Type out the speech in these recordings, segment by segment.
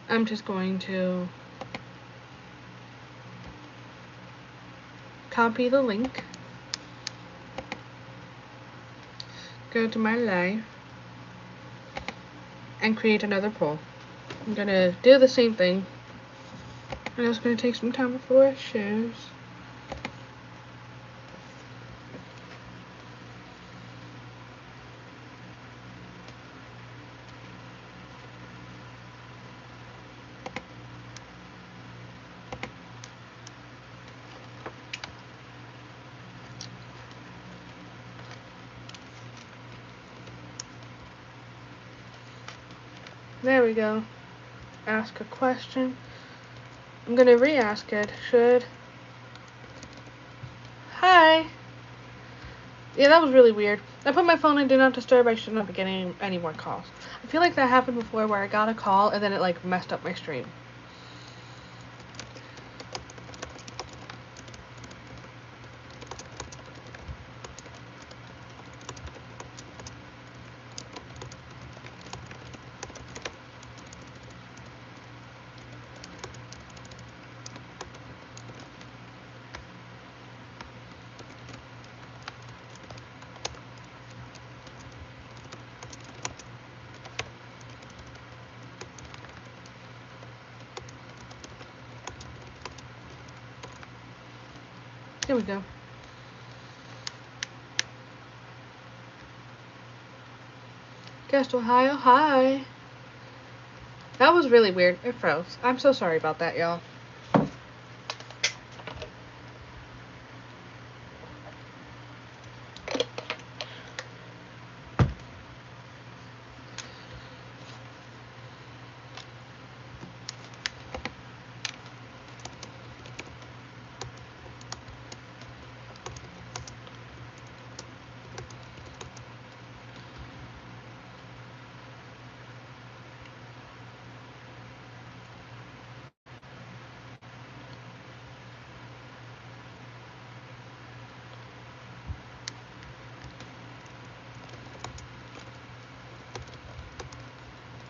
I'm just going to copy the link, go to my live, and create another poll. I'm going to do the same thing. And it's going to take some time before it shows. There we go. Ask a question. I'm going to re-ask it. Hi! Yeah, that was really weird. I put my phone in Do Not Disturb. I should not be getting any more calls. I feel like that happened before where I got a call and then it like messed up my stream. Here we go. Guest Ohio, hi. That was really weird. It froze. I'm so sorry about that, y'all.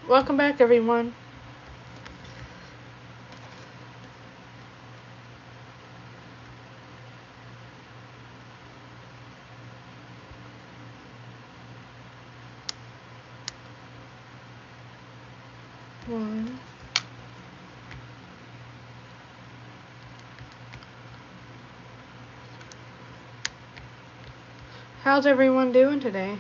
Welcome back, everyone. One. How's everyone doing today?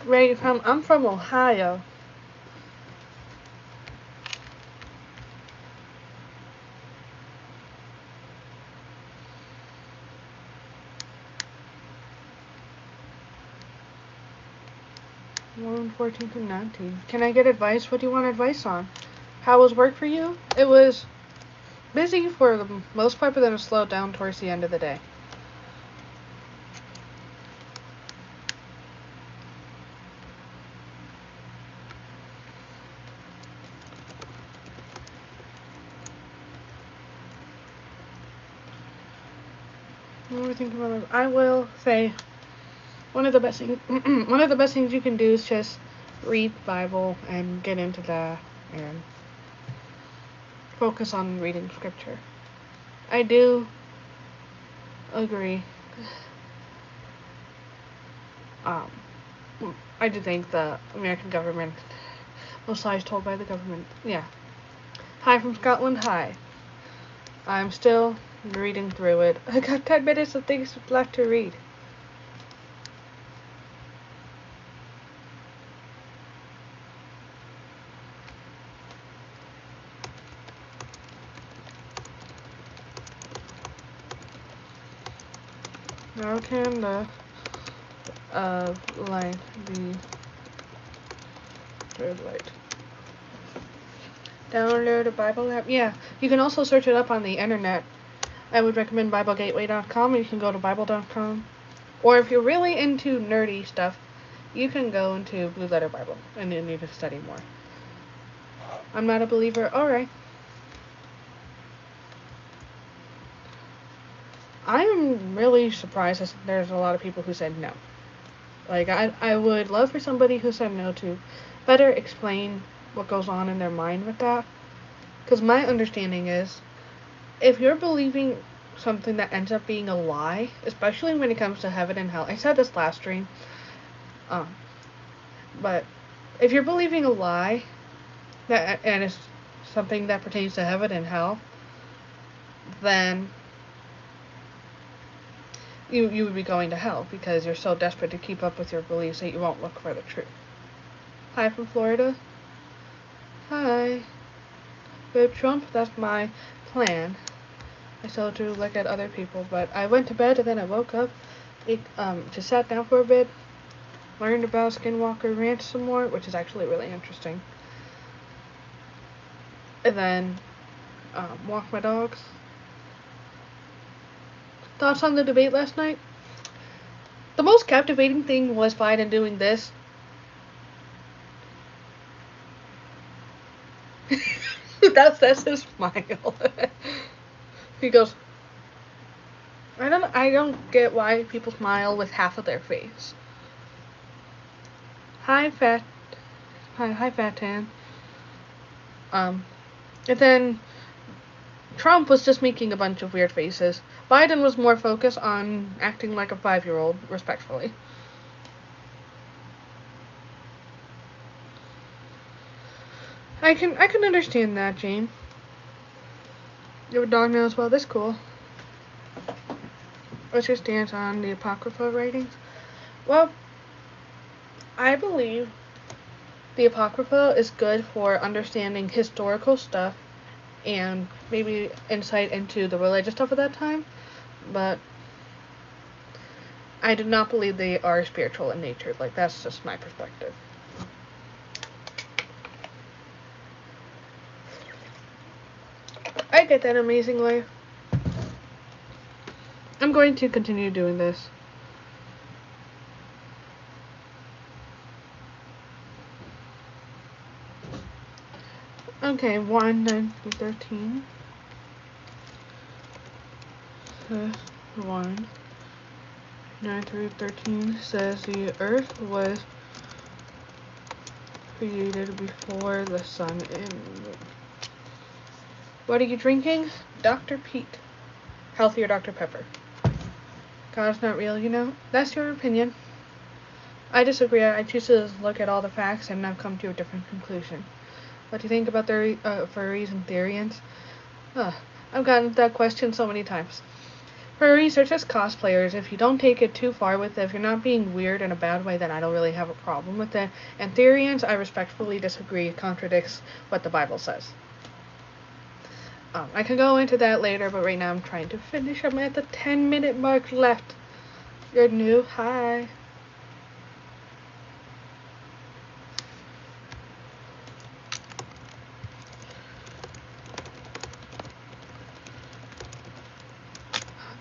Where are you from? I'm from Ohio. One 14 to 19. Can I get advice? What do you want advice on? How was work for you? It was busy for the most part, but then it slowed down towards the end of the day. I will say one of the best things you can do is just read the Bible and get into that and focus on reading scripture. I do agree. I do think the American government was lies told by the government. Yeah. Hi from Scotland. Hi. I'm still reading through it. I got 10 minutes of things left to read. How can the light be red light? Download a Bible app. Yeah, you can also search it up on the internet. I would recommend BibleGateway.com, or you can go to Bible.com. Or if you're really into nerdy stuff, you can go into Blue Letter Bible and you need to study more. I'm not a believer. Alright. I am really surprised that there's a lot of people who said no. Like, I would love for somebody who said no to better explain what goes on in their mind with that. Because my understanding is, if you're believing something that ends up being a lie, especially when it comes to heaven and hell, I said this last stream, um, but if you're believing a lie that and it's something that pertains to heaven and hell, then you would be going to hell because you're so desperate to keep up with your beliefs that you won't look for the truth. Hi from Florida. Hi. With Trump, that's my plan. I still do look at other people, but I went to bed and then I woke up, just sat down for a bit, learned about Skinwalker Ranch some more, which is actually really interesting. And then walked my dogs. Thoughts on the debate last night? The most captivating thing was Biden doing this. That's his smile. He goes, I don't get why people smile with half of their face. Hi Fat Tan. And then Trump was just making a bunch of weird faces. Biden was more focused on acting like a 5-year-old, respectfully. I can understand that, Jane. Your dog knows well. That's cool. What's your stance on the Apocrypha writings? Well, I believe the Apocrypha is good for understanding historical stuff and maybe insight into the religious stuff at that time, but I do not believe they are spiritual in nature. Like, that's just my perspective. I get that, amazing life. I'm going to continue doing this. Okay, 1, 9 through 13. 1, 9 through 13 says the earth was created before the sun and moon. What are you drinking? Dr. Pete. Healthier Dr. Pepper. God's not real, you know? That's your opinion. I disagree. I choose to look at all the facts and not come to a different conclusion. What do you think about the furries and Therians? I've gotten that question so many times. Furries are just cosplayers. If you don't take it too far with it, if you're not being weird in a bad way, then I don't really have a problem with it. And Therians, I respectfully disagree. It contradicts what the Bible says. I can go into that later, but right now I'm trying to finish. I'm at the 10-minute mark left. You're new. Hi.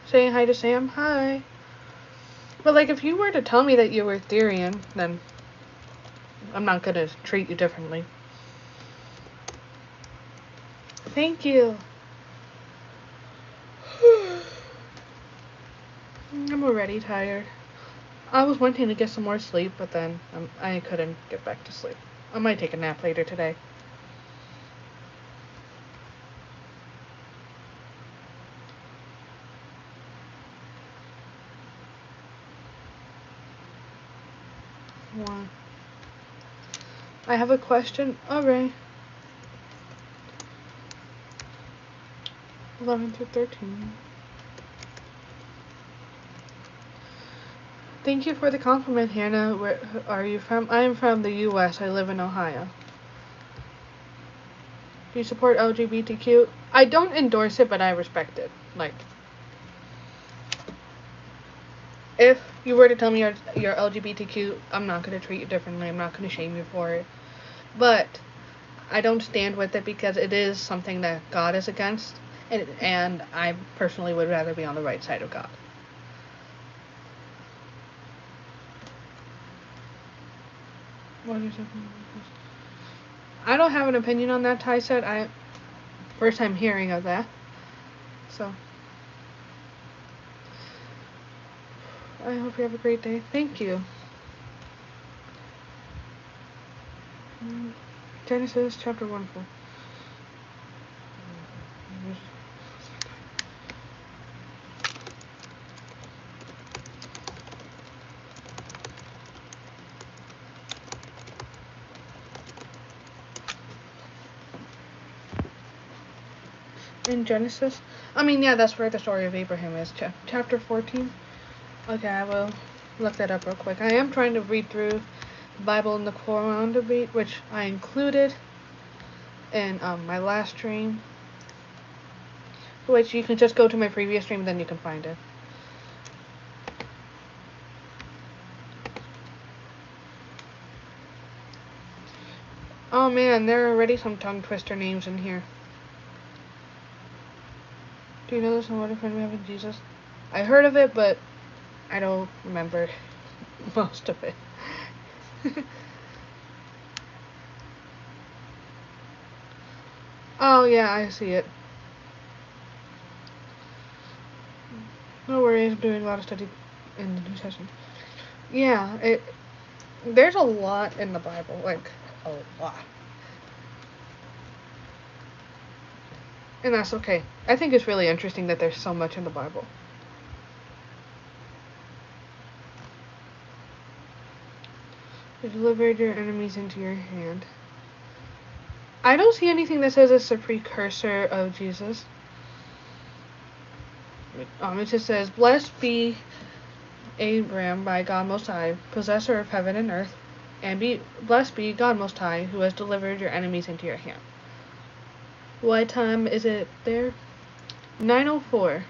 Saying hi to Sam. Hi. But, like, if you were to tell me that you were Therian, then I'm not going to treat you differently. Thank you. I'm already tired. I was wanting to get some more sleep, but then I couldn't get back to sleep. I might take a nap later today. One. I have a question. Alright. 11 through 13. Thank you for the compliment, Hannah. Where are you from? I am from the U.S. I live in Ohio. Do you support LGBTQ? I don't endorse it, but I respect it. Like, if you were to tell me you're LGBTQ, I'm not going to treat you differently. I'm not going to shame you for it. But I don't stand with it because it is something that God is against, and I personally would rather be on the right side of God. What is it? I don't have an opinion on that, Ty said. First time hearing of that. So, I hope you have a great day. Thank you. Genesis chapter 1. In Genesis? Yeah, that's where the story of Abraham is. Chapter 14. Okay, I will look that up real quick. I am trying to read through the Bible and the Quran debate, which I included in my last stream. Which you can just go to my previous stream, then you can find it. Oh man, there are already some tongue twister names in here. Do you know this? And what a friend we have in Jesus? I heard of it, but I don't remember most of it. Oh yeah, I see it. No worries, I'm doing a lot of study in the New Testament. Yeah, there's a lot in the Bible, like a lot. And that's okay. I think it's really interesting that there's so much in the Bible. You delivered your enemies into your hand. I don't see anything that says it's a precursor of Jesus. It just says, "Blessed be Abraham by God Most High, possessor of heaven and earth, and blessed be God Most High, who has delivered your enemies into your hand." What time is it there? 9:04.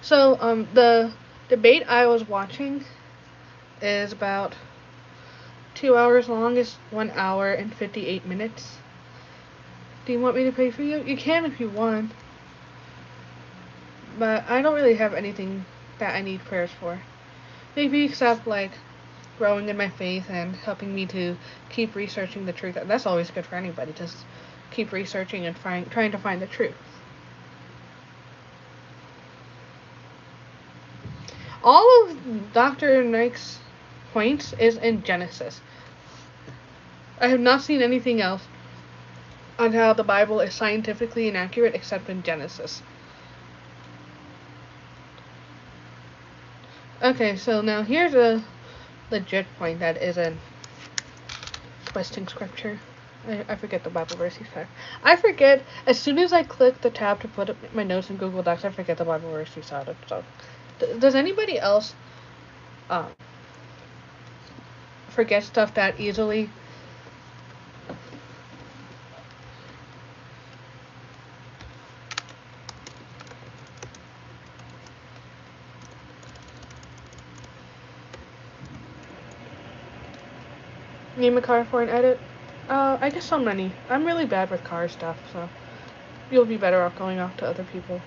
So, the debate I was watching is about 2 hours long. It's 1 hour and 58 minutes. Do you want me to pray for you? You can if you want. But I don't really have anything that I need prayers for. Maybe except, like, growing in my faith and helping me to keep researching the truth. That's always good for anybody, just keep researching and trying to find the truth. All of Dr. Nike's points is in Genesis. I have not seen anything else on how the Bible is scientifically inaccurate except in Genesis. Okay, so now here's a legit point that isn't twisting scripture. I forget the Bible verse he said. I forget, as soon as I click the tab to put up my notes in Google Docs, I forget the Bible verse he said. So, does anybody else forget stuff that easily? Name a car for an edit? I guess so many. I'm really bad with car stuff, so you'll be better off going off to other people.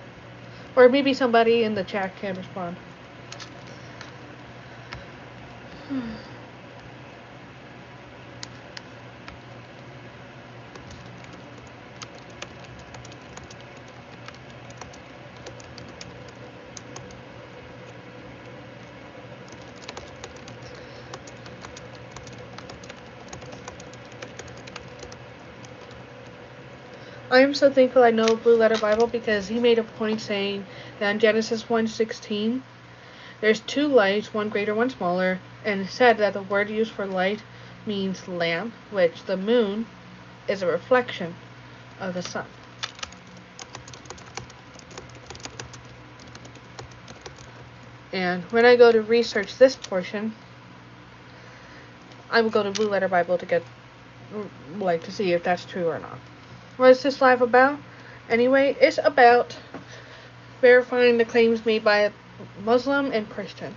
Or maybe somebody in the chat can respond. I am so thankful I know Blue Letter Bible because he made a point saying that in Genesis 1:16, there's two lights, one greater, one smaller, and said that the word used for light means lamp, which the moon is a reflection of the sun. And when I go to research this portion, I will go to Blue Letter Bible to get, to see if that's true or not. What is this live about? Anyway, it's about verifying the claims made by a Muslim and Christian.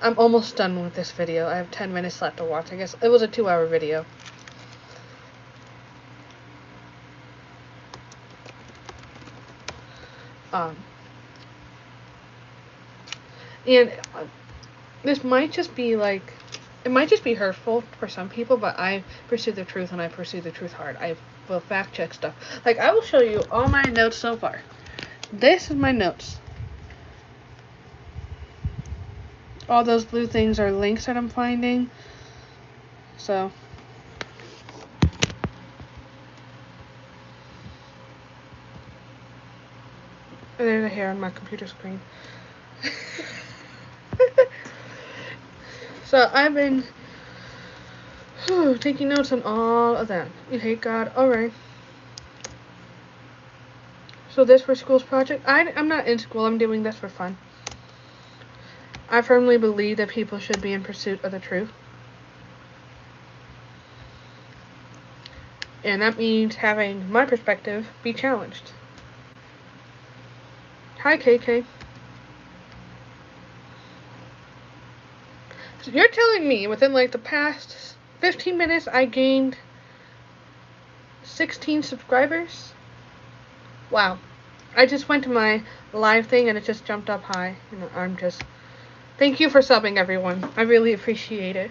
I'm almost done with this video. I have 10 minutes left to watch. I guess it was a 2-hour video. And this might just be like It might just be hurtful for some people, but I pursue the truth and I pursue the truth hard. I will fact check stuff. Like, I will show you all my notes so far. This is my notes. All those blue things are links that I'm finding. So, there's a hair on my computer screen. So, I've been taking notes on all of that. You hate God. Alright. So, this for school's project. I'm not in school. I'm doing this for fun. I firmly believe that people should be in pursuit of the truth. And that means having my perspective be challenged. Hi, KK. So you're telling me within like the past 15 minutes I gained 16 subscribers? Wow. I just went to my live thing and it just jumped up high. You know, I'm just... Thank you for subbing, everyone. I really appreciate it.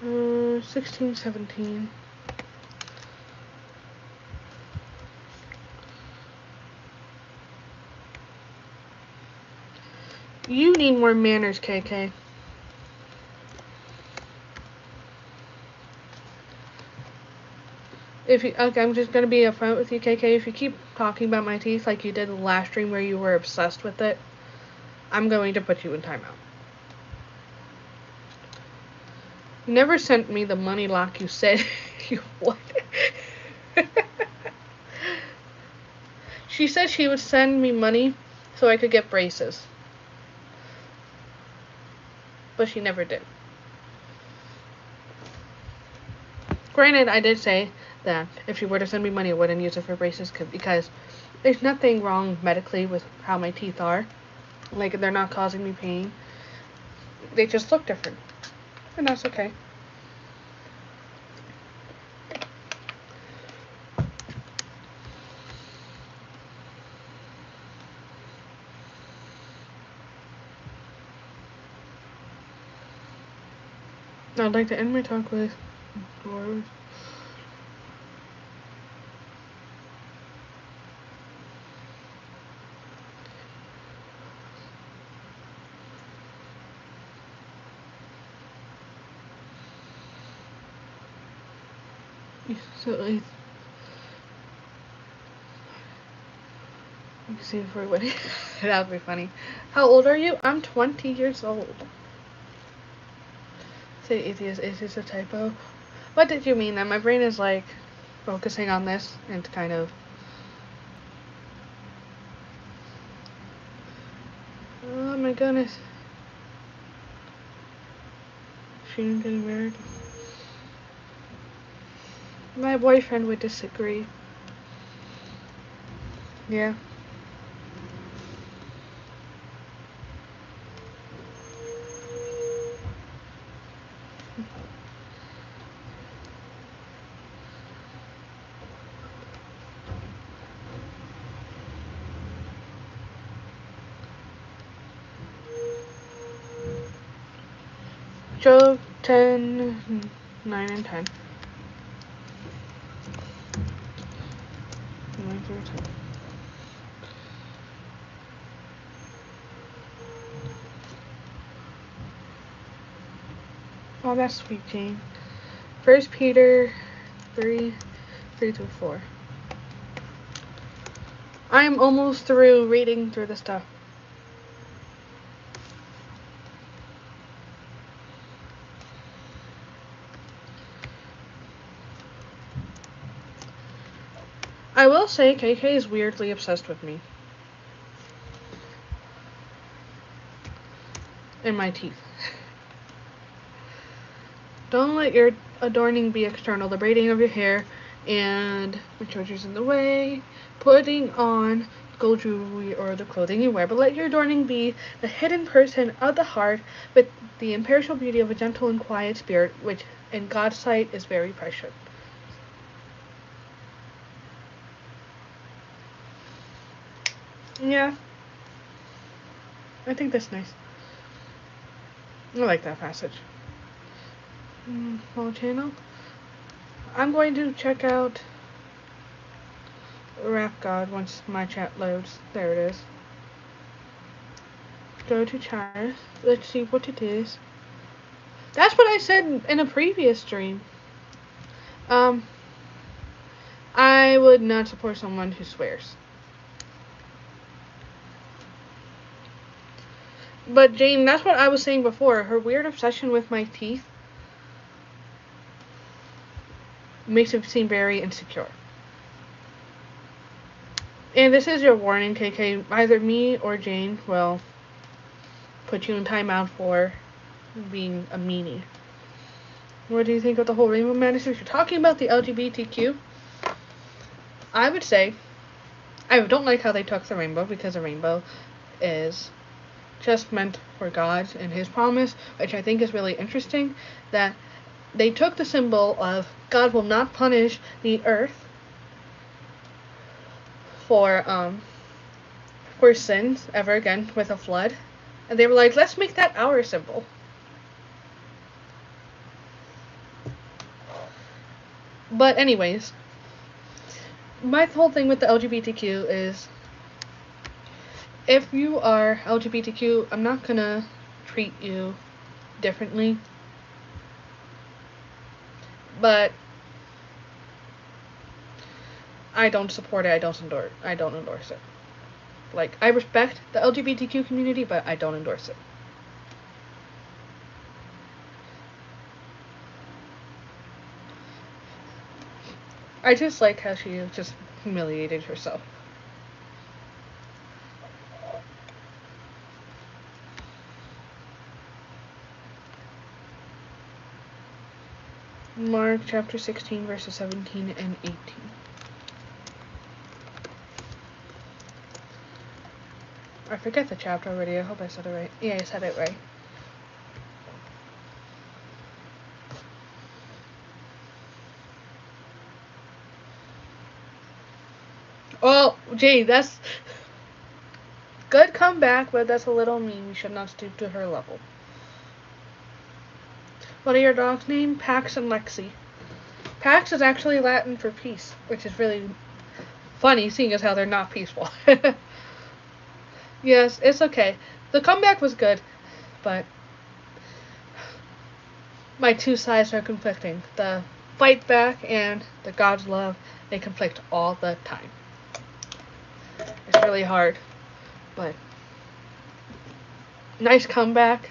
Uh, 16, 17. You need more manners, KK. Okay, I'm just gonna be upfront with you, KK. If you keep talking about my teeth like you did the last stream where you were obsessed with it, I'm going to put you in timeout. You never sent me the money lock you said you would. She said she would send me money so I could get braces. But she never did. Granted, I did say that if she were to send me money, I wouldn't use it for braces because there's nothing wrong medically with how my teeth are. Like, they're not causing me pain. They just look different. And that's okay. I'd like to end my talk with words. So, let me see if we're winning. That would be funny. How old are you? I'm 20 years old. Say atheist, is this a typo? What did you mean then? My brain is like focusing on this and kind of... Oh my goodness. Shouldn't get married. My boyfriend would disagree. Yeah. Job 10, 9, and 10. 9 through 10. Oh, that's sweet, Jane. 1 Peter 3, 3 through 4. I am almost through reading through the stuff. I will say KK is weirdly obsessed with me. And my teeth. Don't let your adorning be external. The braiding of your hair and my charger's in the way. Putting on gold jewelry or the clothing you wear, but let your adorning be the hidden person of the heart with the imperishable beauty of a gentle and quiet spirit, which in God's sight is very precious. Yeah, I think that's nice. I like that passage. Whole channel. I'm going to check out Rap God once my chat loads. There it is. Go to chat. Let's see what it is. That's what I said in a previous stream. I would not support someone who swears. But Jane, that's what I was saying before. Her weird obsession with my teeth makes it seem very insecure. And this is your warning, KK. Either me or Jane will put you in timeout for being a meanie. What do you think of the whole rainbow madness? If you're talking about the LGBTQ, I would say I don't like how they took the rainbow, because the rainbow is just meant for God and His promise, which I think is really interesting, that they took the symbol of God will not punish the earth for sins ever again with a flood, and they were like, let's make that our symbol. But anyways, my whole thing with the LGBTQ is, if you are LGBTQ, I'm not gonna treat you differently, but I don't support it. I don't endorse it. Like, I respect the LGBTQ community, but I don't endorse it. I just like how she just humiliated herself. Mark chapter 16, verses 17 and 18. I forget the chapter already. I hope I said it right. Yeah, I said it right. Oh, Jay, that's good comeback, but that's a little mean. We should not stoop to her level. What are your dogs' names? Pax and Lexi. Pax is actually Latin for peace, which is really funny, seeing as how they're not peaceful. Yes, it's okay. The comeback was good, but my two sides are conflicting. The fight back and the God's love, they conflict all the time. It's really hard, but nice comeback.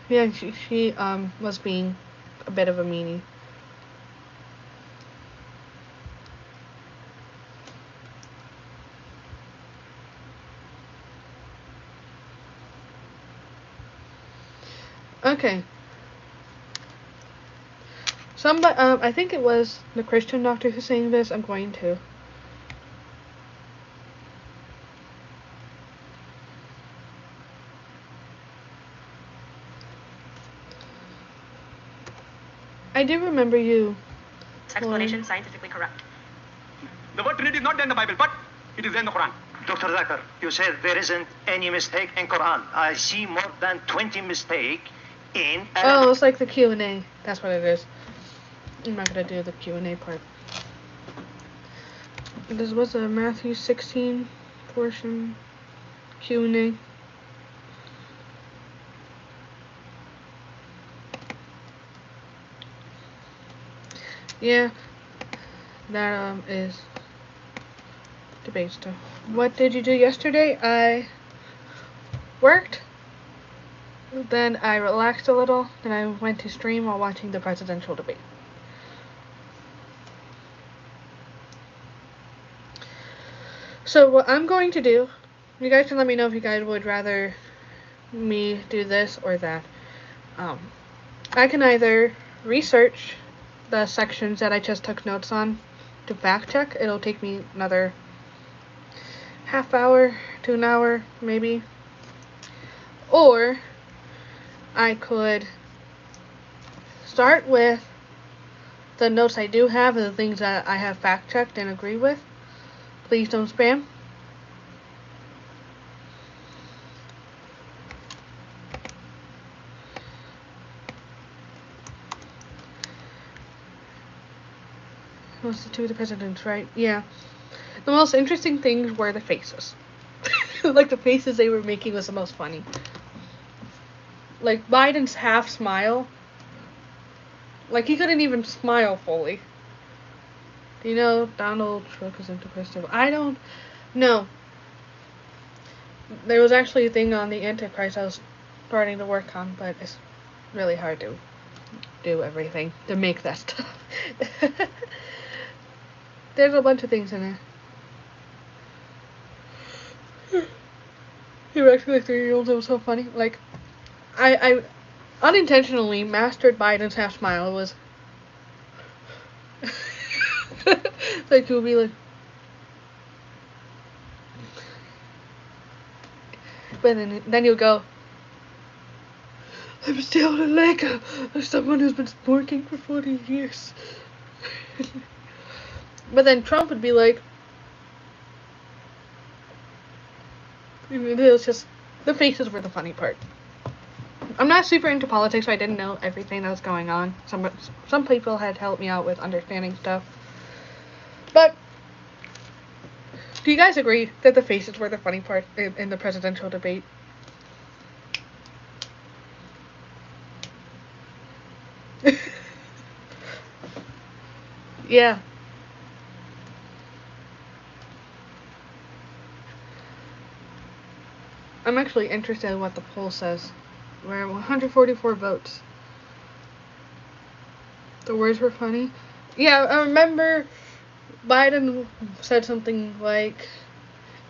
Yeah, she was being a bit of a meanie. Okay. Somebody, I think it was the Christian doctor who's saying this. I'm going to. I do remember you. Explanation scientifically correct. The word Trinity is not in the Bible, but it is in the Quran. Dr. Zakir, you said there isn't any mistake in Quran. I see more than 20 mistakes in... Oh, it's like the Q&A. That's what it is. I'm not going to do the Q&A part. This was a Matthew 16 portion Q&A. Yeah, that is debate stuff. What did you do yesterday? I worked, then I relaxed a little, then I went to stream while watching the presidential debate. So what I'm going to do, you guys can let me know if you guys would rather me do this or that. I can either research the sections that I just took notes on to fact check. It'll take me another half hour to an hour, maybe. Or I could start with the notes I do have and the things that I have fact checked and agree with. Please don't spam. Most of the presidents, right? Yeah. The most interesting things were the faces. Like, the faces they were making was the most funny. Like, Biden's half smile. Like, he couldn't even smile fully. Do you know Donald Trump isn't the president? I don't know. There was actually a thing on the Antichrist I was starting to work on, but it's really hard to do everything to make that stuff. There's a bunch of things in there. He was actually like 3 years old. It was so funny. Like, I unintentionally mastered Biden's half smile. It was like, he would be like, but then he'll go, I'm still a leg of someone who's been working for 40 years. But then Trump would be like, it was just, the faces were the funny part. I'm not super into politics, so I didn't know everything that was going on. Some people had helped me out with understanding stuff. But do you guys agree that the faces were the funny part in the presidential debate? Yeah. I'm actually interested in what the poll says. We're at 144 votes. The words were funny. Yeah, I remember Biden said something like,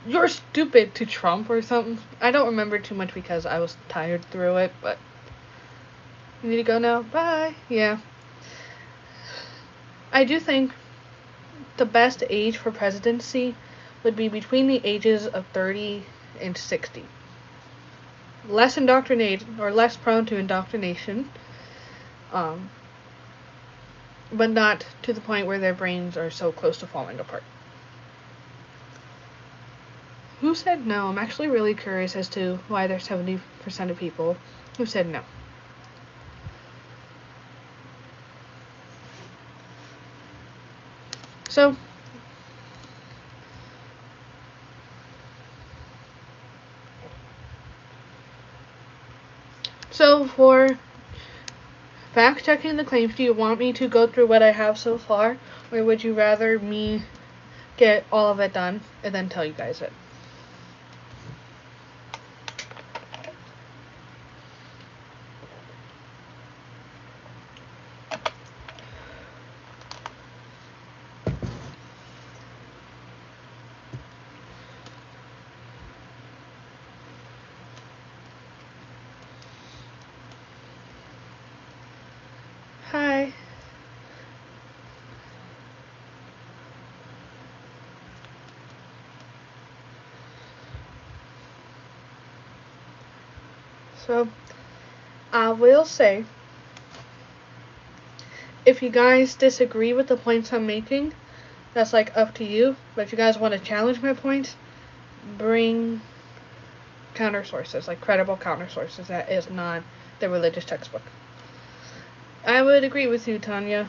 "You're stupid" to Trump or something. I don't remember too much because I was tired through it, but you need to go now. Bye. Yeah. I do think the best age for presidency would be between the ages of 30 and 60. Less indoctrinated, or less prone to indoctrination, but not to the point where their brains are so close to falling apart. Who said no? I'm actually really curious as to why there's 70% of people who said no. So for fact checking the claims, do you want me to go through what I have so far, or would you rather me get all of it done and then tell you guys it? Hi. So, I will say, if you guys disagree with the points I'm making, that's like up to you. But if you guys want to challenge my points, bring counter sources, like credible counter sources that is not the religious textbook. I would agree with you, Tanya.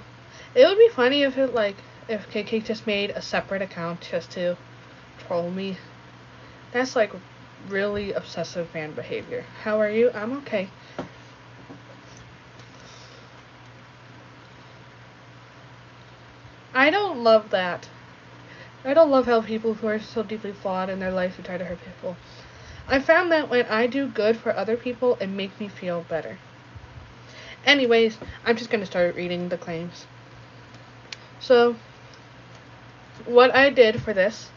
It would be funny if if KK just made a separate account just to troll me. That's like really obsessive fan behavior. How are you? I'm okay. I don't love that. I don't love how people who are so deeply flawed in their life who try to hurt people. I found that when I do good for other people, it makes me feel better. Anyways, I'm just going to start reading the claims. So, what I did for this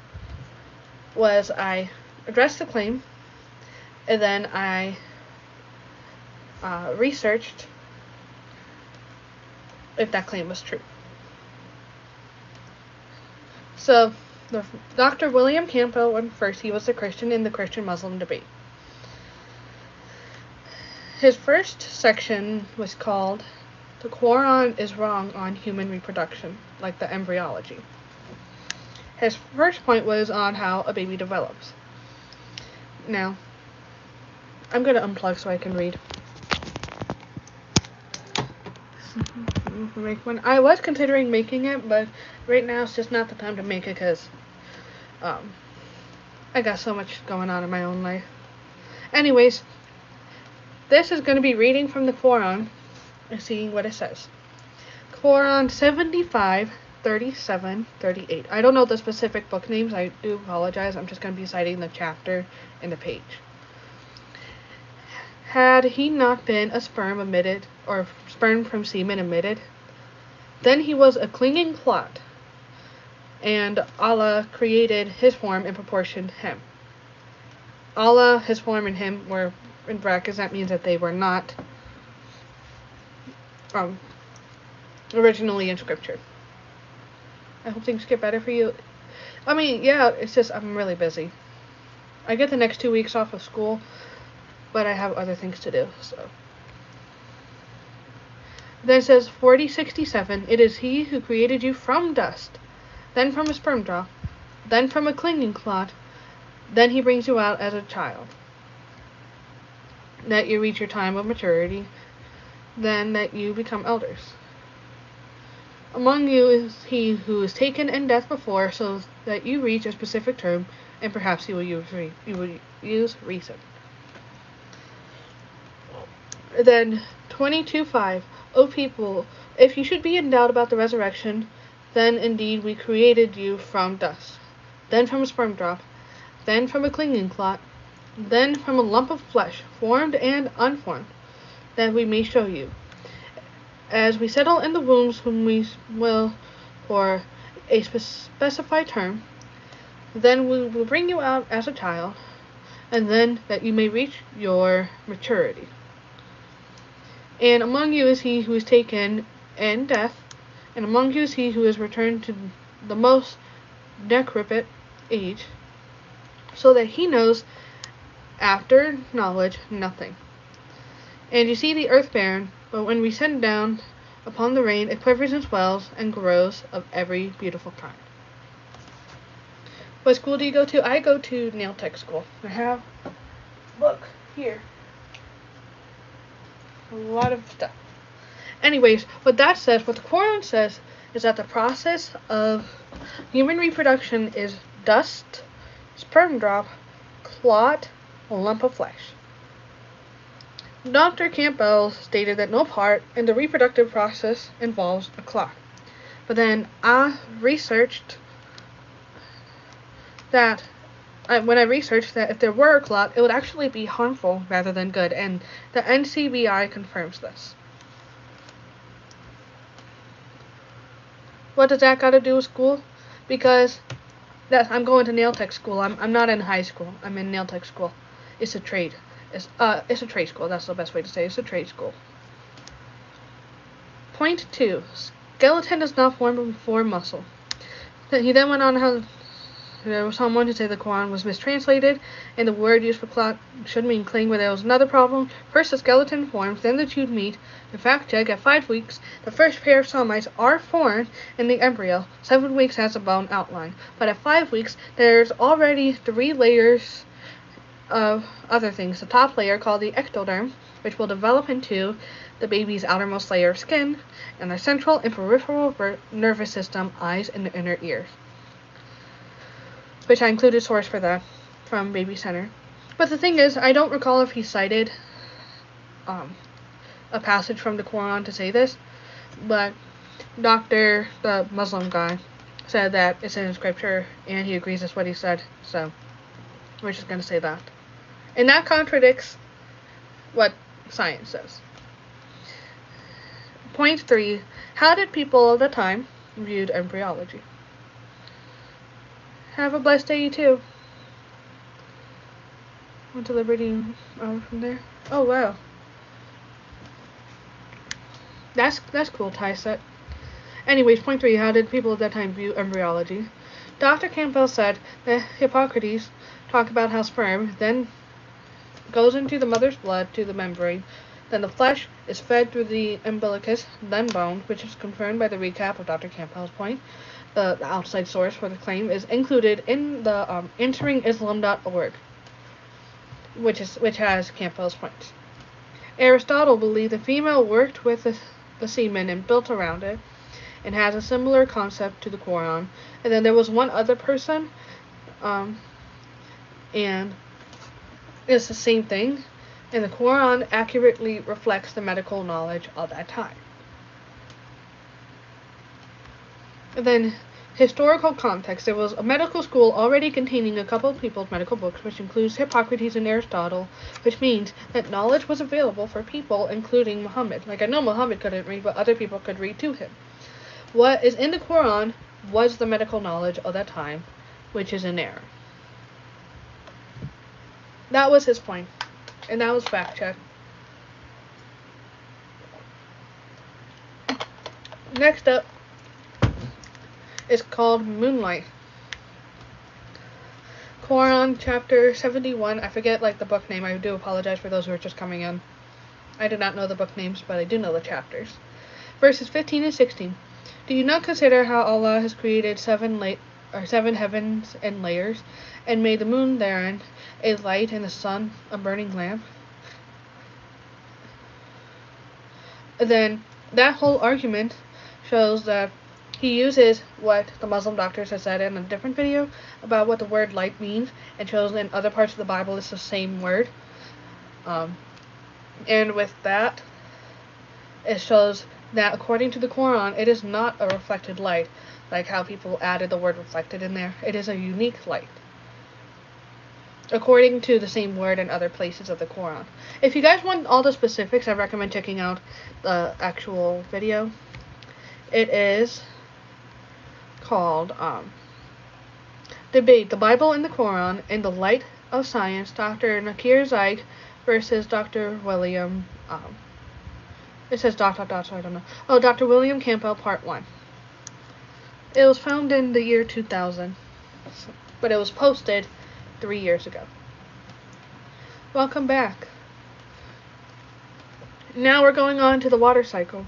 was I addressed the claim, and then I researched if that claim was true. So, Dr. William Campbell went first. He was a Christian in the Christian-Muslim debate. His first section was called "The Quran is Wrong on Human Reproduction," like the embryology. His first point was on how a baby develops. Now, I'm going to unplug so I can read. Make one. I was considering making it, but right now it's just not the time to make it because I got so much going on in my own life. Anyways, this is going to be reading from the Quran and seeing what it says. Quran 75, 37, 38. I don't know the specific book names. I do apologize. I'm just going to be citing the chapter and the page. Had he not been a sperm emitted, or sperm from semen emitted, then he was a clinging clot, and Allah created his form in proportion to him. Allah, his form, and him were in brackets. That means that they were not originally in Scripture. I hope things get better for you. I mean, yeah, it's just I'm really busy. I get the next 2 weeks off of school, but I have other things to do, so. Then it says 4067, it is he who created you from dust, then from a sperm drop, then from a clinging clot, then he brings you out as a child. That you reach your time of maturity, then that you become elders. Among you is he who is taken in death before, so that you reach a specific term, and perhaps you will use reason. Then 22:5, O people, if you should be in doubt about the resurrection, then indeed we created you from dust, then from a sperm drop, then from a clinging clot, then from a lump of flesh, formed and unformed, that we may show you. As we settle in the wombs whom we will for a specified term, then we will bring you out as a child, and then that you may reach your maturity. And among you is he who is taken in death, and among you is he who is returned to the most decrepit age, so that he knows after knowledge nothing. And you see the earth barren, but when we send down upon the rain, it quivers and swells and grows of every beautiful kind. What school do you go to? I go to nail tech school. I have, look, here, a lot of stuff. Anyways, what that says, what the Quran says, is that the process of human reproduction is dust, sperm drop, clot, a lump of flesh. Dr. Campbell stated that no part in the reproductive process involves a clot. But then I researched that, when I researched that if there were a clot, it would actually be harmful rather than good, and the NCBI confirms this. What does that got to do with school? Because I'm going to nail tech school. I'm not in high school. I'm in nail tech school. It's a trade. It's a trade school. That's the best way to say it. It's a trade school. Point 2. Skeleton does not form before muscle. He then went on how there was someone who said the Quran was mistranslated, and the word used for clot should mean cling, where there was another problem. First the skeleton forms, then the chewed meat. The fact check, at 5 weeks, the first pair of somites are formed in the embryo. 7 weeks has a bone outline. But at 5 weeks, there's already 3 layers of other things. The top layer, called the ectoderm, which will develop into the baby's outermost layer of skin, and the central and peripheral nervous system, eyes, and the inner ears. Which I included source for that from Baby Center. But the thing is, I don't recall if he cited a passage from the Quran to say this, but the Muslim guy, said that it's in Scripture, and he agrees with what he said, so we're just going to say that. And that contradicts what science says. Point 3. How did people of the time viewed embryology? Have a blessed day, you too. Went to Liberty from there. Oh, wow. That's cool, tie set. Anyways, point 3, how did people at that time view embryology? Dr. Campbell said that Hippocrates talked about how sperm then goes into the mother's blood to the membrane, then the flesh is fed through the umbilicus, then bone, which is confirmed by the recap of Dr. Campbell's point. The outside source for the claim is included in the enteringislam.org, which has Campbell's points. Aristotle believed the female worked with the semen and built around it, and has a similar concept to the Quran. And then there was one other person, and it's the same thing, and the Quran accurately reflects the medical knowledge of that time. And then historical context. There was a medical school already containing a couple of people's medical books, which includes Hippocrates and Aristotle, which means that knowledge was available for people, including Muhammad. Like, I know Muhammad couldn't read, but other people could read to him. What is in the Quran was the medical knowledge of that time, which is in error. That was his point, and that was fact check. Next up is called Moonlight. Quran chapter 71. I forget the book name. I do apologize for those who are just coming in. I do not know the book names, but I do know the chapters. Verses 15 and 16. Do you not consider how Allah has created seven heavens and layers, and made the moon therein a light, and the sun a burning lamp? Then that whole argument shows that he uses what the Muslim doctors have said in a different video about what the word light means, and shows in other parts of the Bible it's the same word. And with that, it shows that according to the Quran, it is not a reflected light, like how people added the word reflected in there. It is a unique light, according to the same word in other places of the Quran. If you guys want all the specifics, I recommend checking out the actual video. It is called Debate the Bible and the Quran in the Light of Science, Dr. Nakir Zaid versus Dr. William it says ... so I don't know. Oh, Dr. William Campbell, Part 1. It was found in the year 2000, but it was posted 3 years ago. Welcome back. Now we're going on to the water cycle.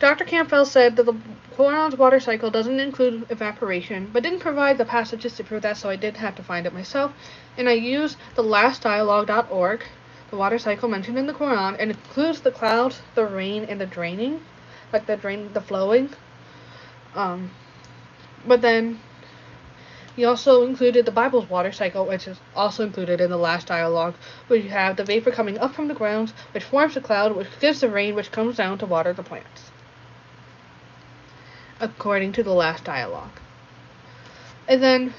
Dr. Campbell said that the Quran's water cycle doesn't include evaporation, but didn't provide the passages to prove that, so I did have to find it myself. And I used the lastdialogue.org. The water cycle mentioned in the Quran, and it includes the clouds, the rain, and the draining, like the flowing. But then he also included the Bible's water cycle, which is also included in the last dialogue, where you have the vapor coming up from the ground, which forms the cloud, which gives the rain, which comes down to water the plants, according to the last dialogue. And then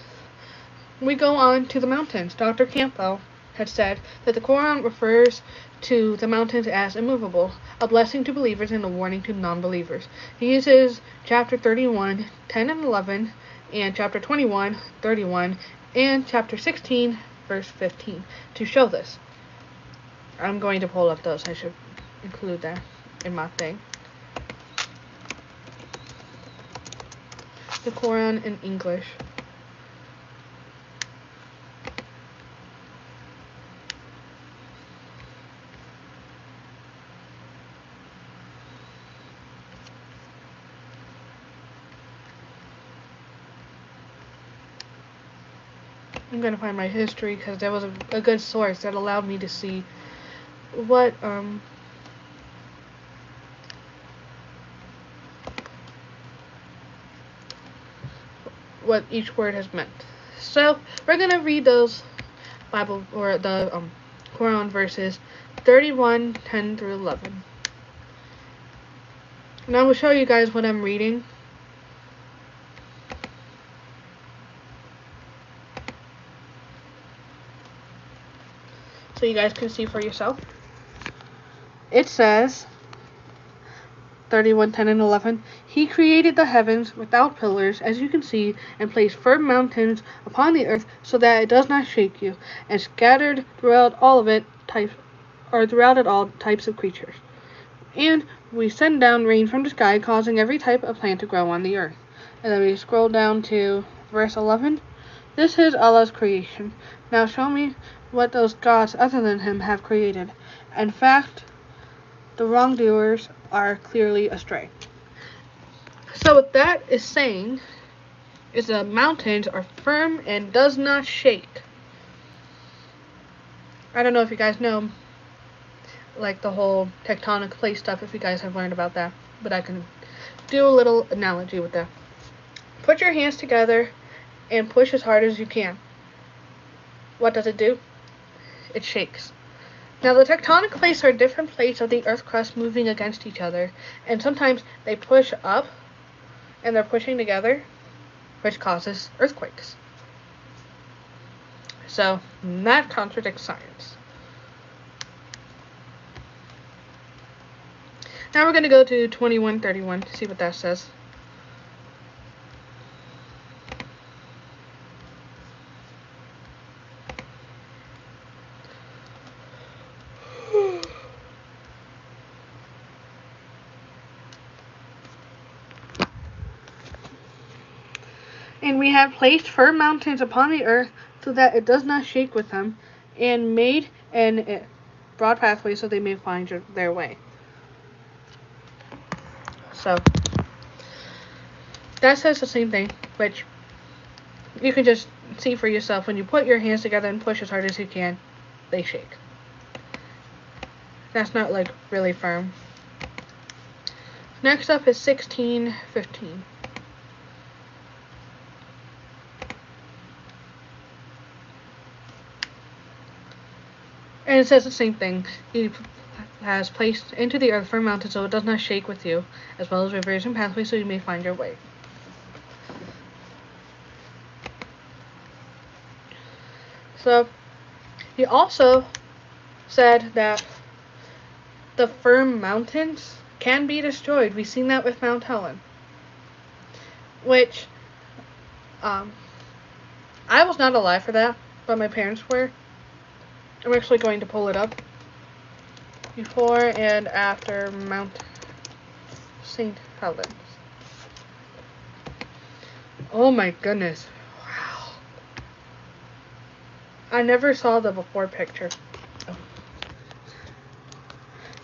we go on to the mountains. Dr. Campbell had said that the Quran refers to the mountains as immovable, a blessing to believers and a warning to non-believers. He uses chapter 31, 10 and 11, and chapter 21, 31, and chapter 16, verse 15 to show this. I'm going to pull up those. I should include that in my thing. The Quran in English. I'm going to find my history because there was a good source that allowed me to see what each word has meant. So we're going to read those Bible or the Quran verses 31, 10 through 11. And I will show you guys what I'm reading. So you guys can see for yourself. It says 31, 10 and 11. He created the heavens without pillars, as you can see, and placed firm mountains upon the earth so that it does not shake you, and scattered throughout it all types of creatures. And we send down rain from the sky, causing every type of plant to grow on the earth. And then we scroll down to verse 11. This is Allah's creation. Now show me what those gods other than Him have created. In fact, the wrongdoers are clearly astray. So what that is saying is the mountains are firm and does not shake. I don't know if you guys know, like, the whole tectonic plate stuff, if you guys have learned about that, but I can do a little analogy with that. Put your hands together and push as hard as you can. What does it do? It shakes. Now, the tectonic plates are different plates of the earth crust moving against each other, and sometimes they push up and they're pushing together, which causes earthquakes. So that contradicts science. Now we're going to go to 2131 to see what that says. And we have placed firm mountains upon the earth so that it does not shake with them, and made an broad pathway so they may find their way. So that says the same thing, which you can just see for yourself. When you put your hands together and push as hard as you can, they shake. That's not like really firm. Next up is 1615. And it says the same thing. He has placed into the earth firm mountains so it does not shake with you, as well as rivers and pathways so you may find your way. So, he also said that the firm mountains can be destroyed. We've seen that with Mount Helen. Which, I was not alive for that, but my parents were. I'm actually going to pull it up. Before and after Mount St. Helens. Oh my goodness. Wow. I never saw the before picture. Oh.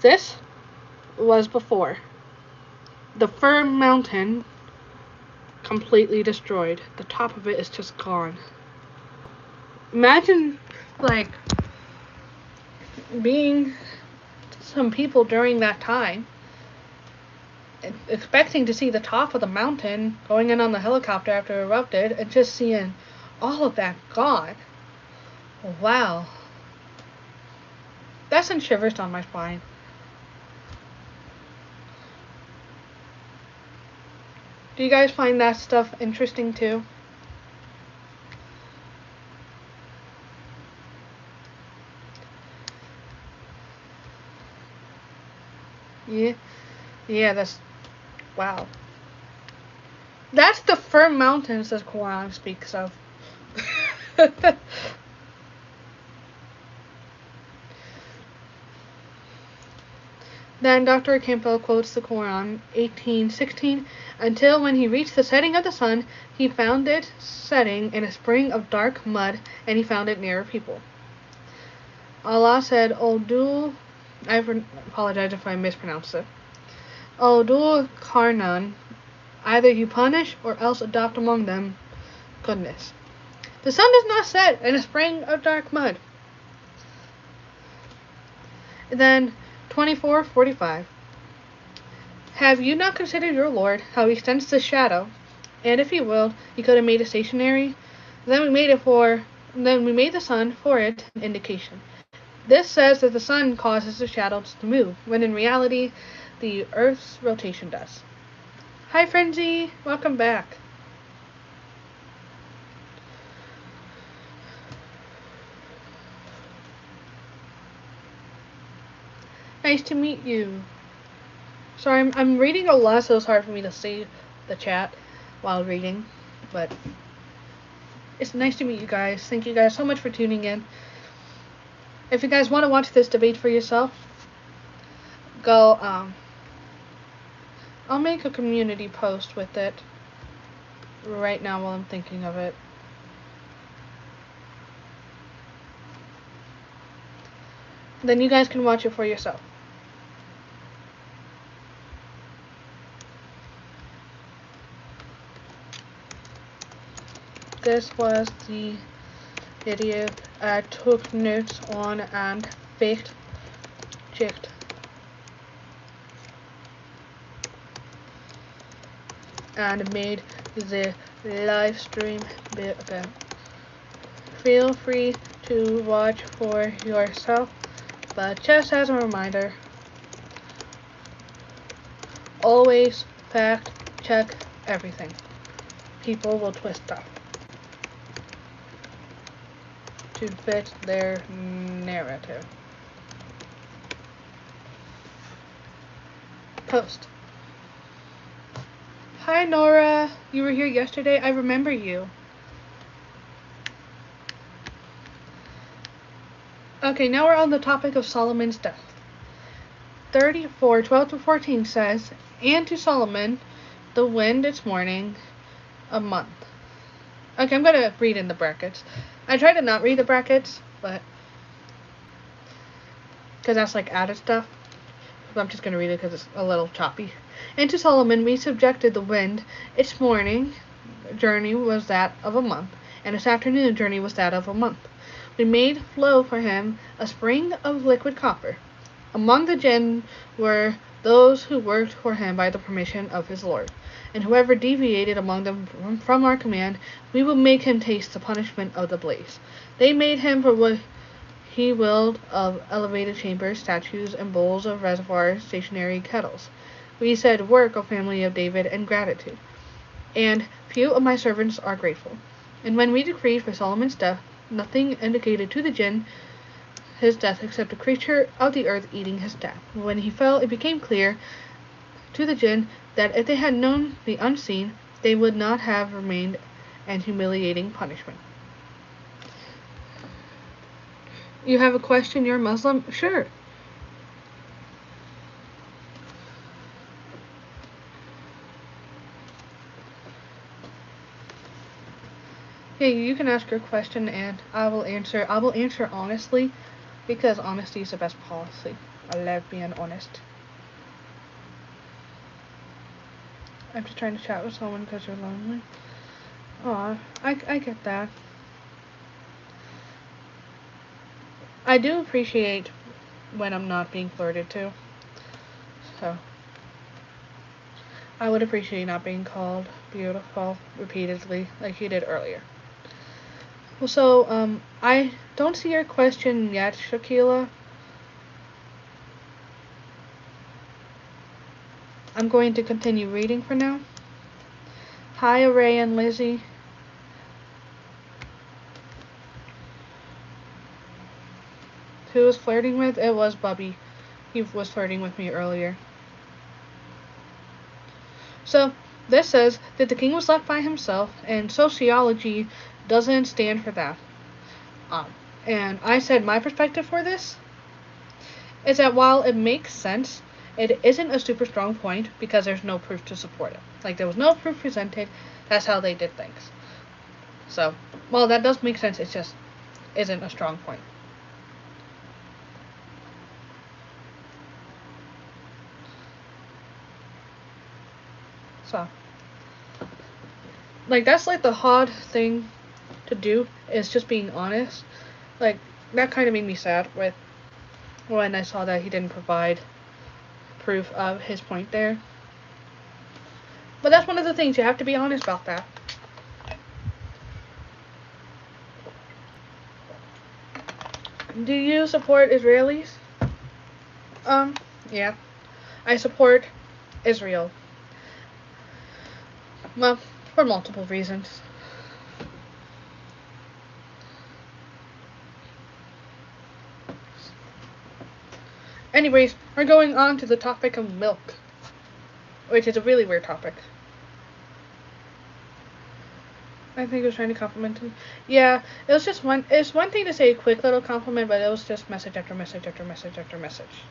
This was before. The firm mountain completely destroyed. The top of it is just gone. Imagine, like, being some people during that time, expecting to see the top of the mountain, going in on the helicopter after it erupted, and just seeing all of that gone. Wow. That sent shivers down my spine. Do you guys find that stuff interesting too? Yeah, that's, wow. That's the firm mountains that Quran speaks of. Then Dr. Campbell quotes the Quran 18:16, until when he reached the setting of the sun, he found it setting in a spring of dark mud, and he found it near people. Allah said, I apologize if I mispronounced it. Odul Karnan, either you punish or else adopt among them goodness. The sun does not set in a spring of dark mud. Then 24:45. Have you not considered your Lord, how he extends the shadow? And if he willed, he could have made it stationary. Then we made the sun for it an indication. This says that the sun causes the shadows to move, when in reality, the Earth's rotation does. Hi, Frenzy. Welcome back. Nice to meet you. Sorry, I'm reading a lot, so it's hard for me to see the chat while reading, but it's nice to meet you guys. Thank you guys so much for tuning in. If you guys want to watch this debate for yourself, go, I'll make a community post with it right now while I'm thinking of it. Then you guys can watch it for yourself. This was the video I took notes on and faked checked. And made the live stream better. Feel free to watch for yourself, but just as a reminder, always fact check everything. People will twist stuff to fit their narrative. Post. Hi Nora, you were here yesterday. I remember you. Okay, now we're on the topic of Solomon's death. 34:12-14 says, and to Solomon, the wind its morning, a month. Okay, I'm gonna read in the brackets. I try to not read the brackets, but because that's like added stuff. But I'm just gonna read it because it's a little choppy. And to Solomon we subjected the wind. Its morning journey was that of a month, and its afternoon journey was that of a month. We made flow for him a spring of liquid copper. Among the jinn were those who worked for him by the permission of his Lord. And whoever deviated among them from our command, we will make him taste the punishment of the blaze. They made him for what he willed of elevated chambers, statues, and bowls of reservoirs, stationary kettles. We said, work, O family of David, and gratitude. And few of my servants are grateful. And when we decreed for Solomon's death, nothing indicated to the jinn his death except a creature of the earth eating his staff. When he fell, it became clear to the jinn that if they had known the unseen, they would not have remained an humiliating punishment. You have a question? You're Muslim? Sure. Yeah, you can ask your question and I will answer. I will answer honestly because honesty is the best policy. I love being honest. I'm just trying to chat with someone because you're lonely. Aw, I get that. I do appreciate when I'm not being flirted to. So, I would appreciate not being called beautiful repeatedly like you did earlier. Well, so, I don't see your question yet, Shakila. I'm going to continue reading for now. Hi, Ray and Lizzie. Who was flirting with? It was Bubby. He was flirting with me earlier. So, this says that the king was left by himself, and sociology doesn't stand for that. And I said my perspective for this is that while it makes sense, it isn't a super strong point because there's no proof to support it. Like, there was no proof presented. That's how they did things. So, while that does make sense, it just isn't a strong point. So, like, that's like the hard thing to do, is just being honest. Like, that kind of made me sad with when I saw that he didn't provide proof of his point there. But that's one of the things, you have to be honest about that. Do you support Israelis? Yeah. I support Israel. Well, for multiple reasons. Anyways, we're going on to the topic of milk, which is a really weird topic. I think he was trying to compliment him. Yeah, it was just it's one thing to say a quick little compliment, but it was just message after message after message after message.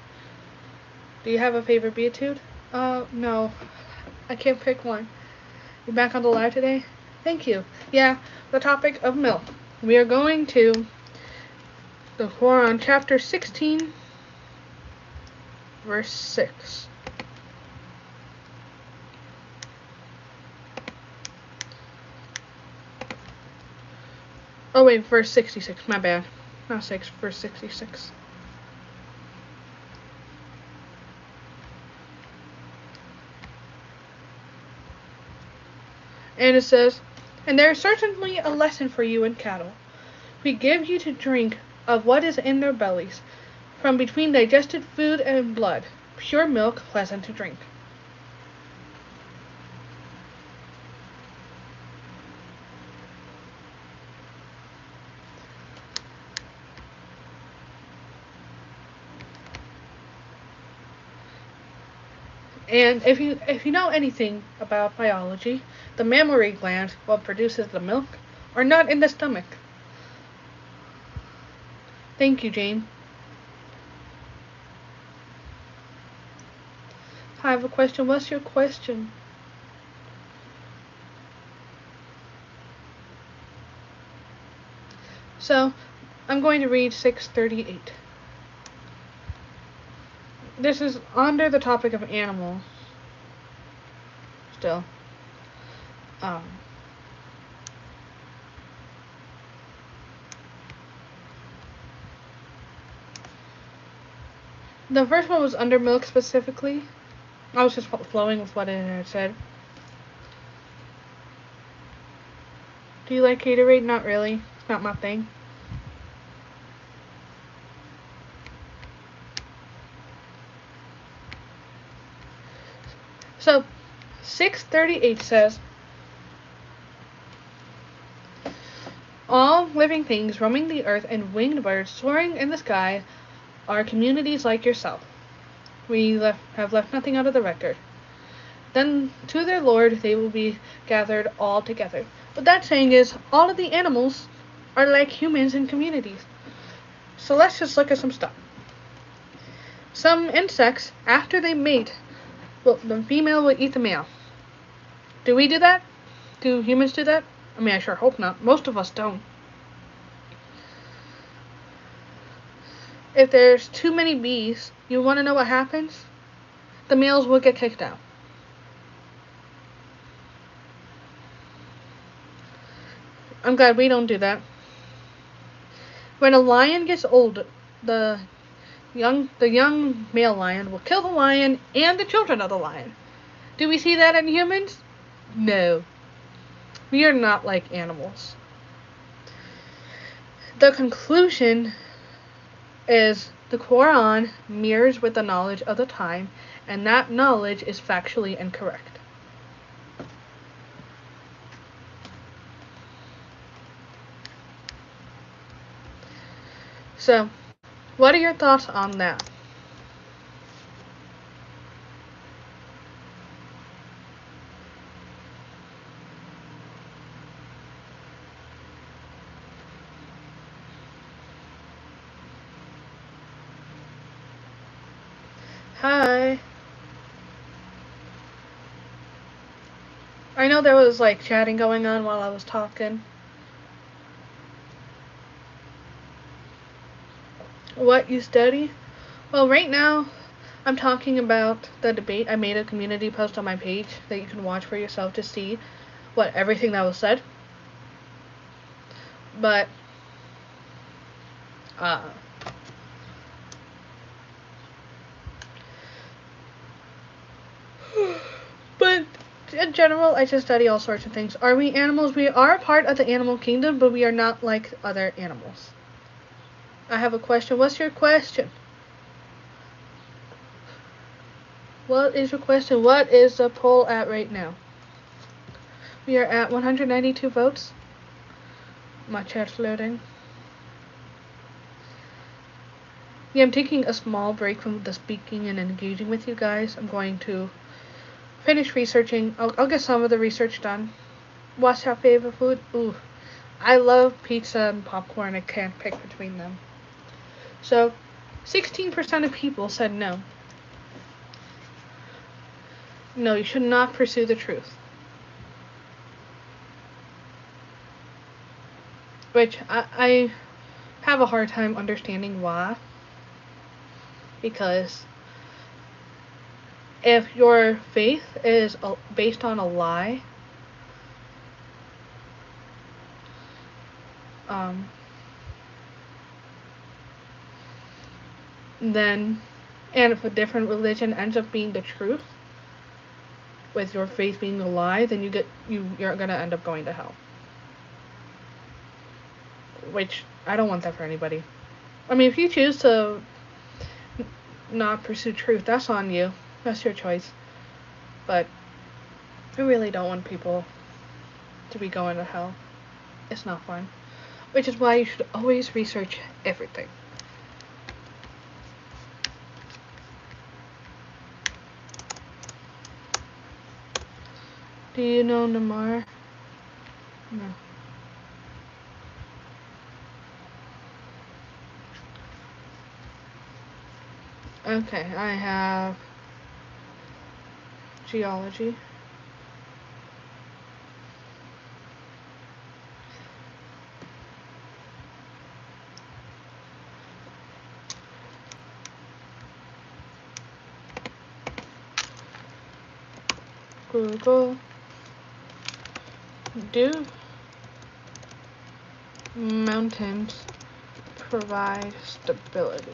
Do you have a favorite beatitude? No. I can't pick one. You back on the live today? Thank you. Yeah, the topic of milk. We are going to the Quran, chapter 16, verse 6. Oh wait, verse 66, my bad. Not 6, verse 66. And it says, "And there is certainly a lesson for you in cattle. We give you to drink of what is in their bellies, from between digested food and blood, pure milk pleasant to drink." And if you know anything about biology, the mammary glands, what produces the milk, are not in the stomach. Thank you, Jane. I have a question. What's your question? So, I'm going to read 638. This is under the topic of animals. Still. The first one was under milk specifically. I was just flowing with what it had said. Do you like Gatorade? Not really. It's not my thing. So, 638 says, "All living things roaming the earth and winged birds soaring in the sky are communities like yourself. We have left nothing out of the record. Then to their Lord they will be gathered all together." What that's saying is all of the animals are like humans in communities. So let's just look at some stuff. Some insects, after they mate, the female will eat the male. Do we do that? Do humans do that? I mean, I sure hope not. Most of us don't. If there's too many bees, you want to know what happens? The males will get kicked out. I'm glad we don't do that. When a lion gets old, the young male lion will kill the lion and the children of the lion. Do we see that in humans? No. We are not like animals. The conclusion is the Quran mirrors with the knowledge of the time, and that knowledge is factually incorrect. So, what are your thoughts on that? Hi. I know there was like chatting going on while I was talking. What you study? Well, right now I'm talking about the debate. I made a community post on my page that you can watch for yourself to see what everything that was said. But but in general, I just study all sorts of things. Are we animals? We are part of the animal kingdom, but we are not like other animals. I have a question. What's your question? What is your question? What is the poll at right now? We are at 192 votes. My chat's loading. Yeah, I'm taking a small break from the speaking and engaging with you guys. I'm going to finish researching. I'll get some of the research done. What's your favorite food? Ooh, I love pizza and popcorn. I can't pick between them. So, 16% of people said no. No, you should not pursue the truth. Which I have a hard time understanding why. Because if your faith is based on a lie, then, and if a different religion ends up being the truth, with your faith being a lie, then you're gonna end up going to hell. Which I don't want that for anybody. I mean, if you choose to not pursue truth, that's on you. That's your choice. But I really don't want people to be going to hell. It's not fun. Which is why you should always research everything. Do you know Namar? No. Okay, I have Geology. Google. Do mountains provide stability?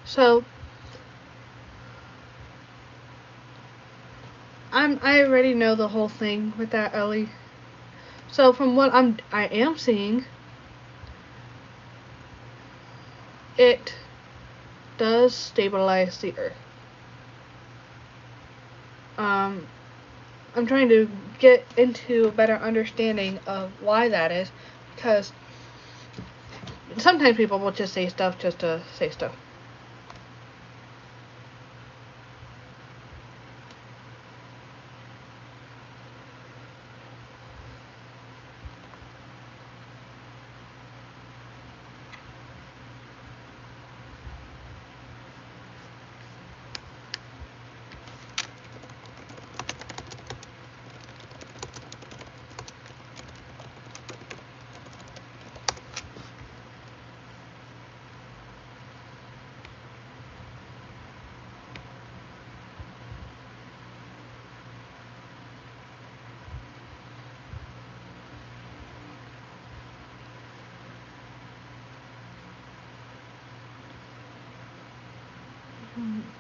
So I already know the whole thing with that, Ellie. So from what I am seeing, it does stabilize the earth. I'm trying to get into a better understanding of why that is, because sometimes people will just say stuff just to say stuff.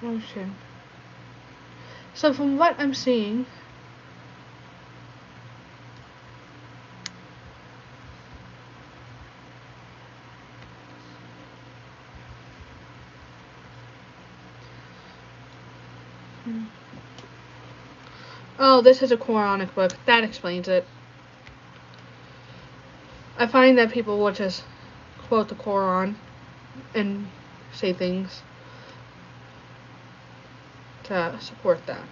Ocean. So from what I'm seeing, oh, this is a Quranic book. That explains it. I find that people will just quote the Quran and say things to support that.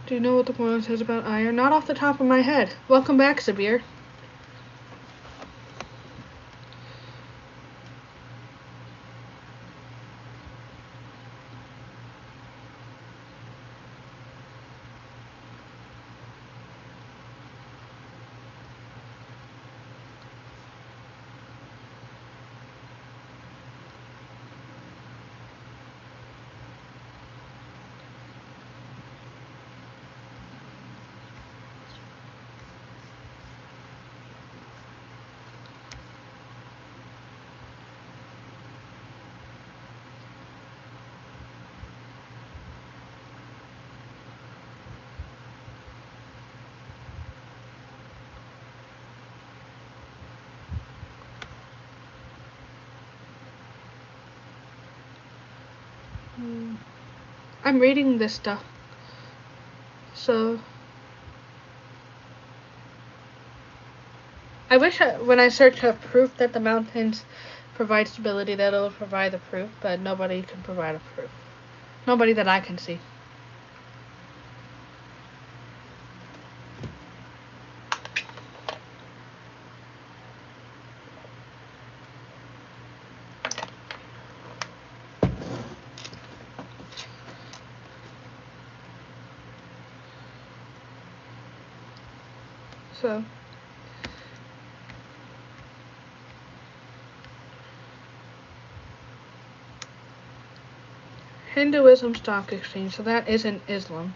Do you know what the Quran says about iron? Not off the top of my head. Welcome back, Sabir. I'm reading this stuff. So I wish when I search up proof that the mountains provide stability, that it'll provide the proof, but nobody can provide a proof. Nobody that I can see. So Hinduism stock exchange, so that isn't Islam.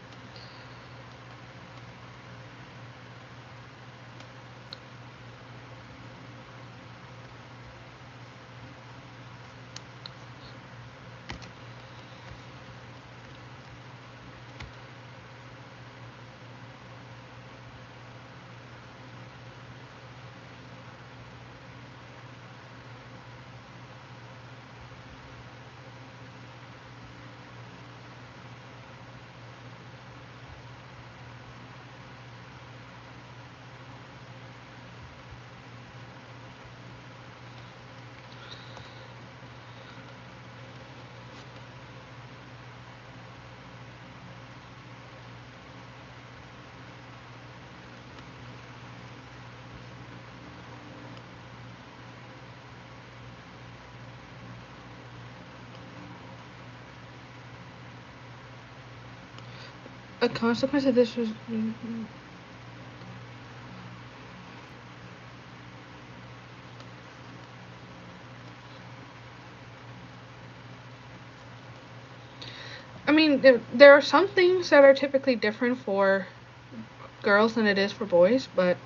A consequence of this was. I mean, there are some things that are typically different for girls than it is for boys, but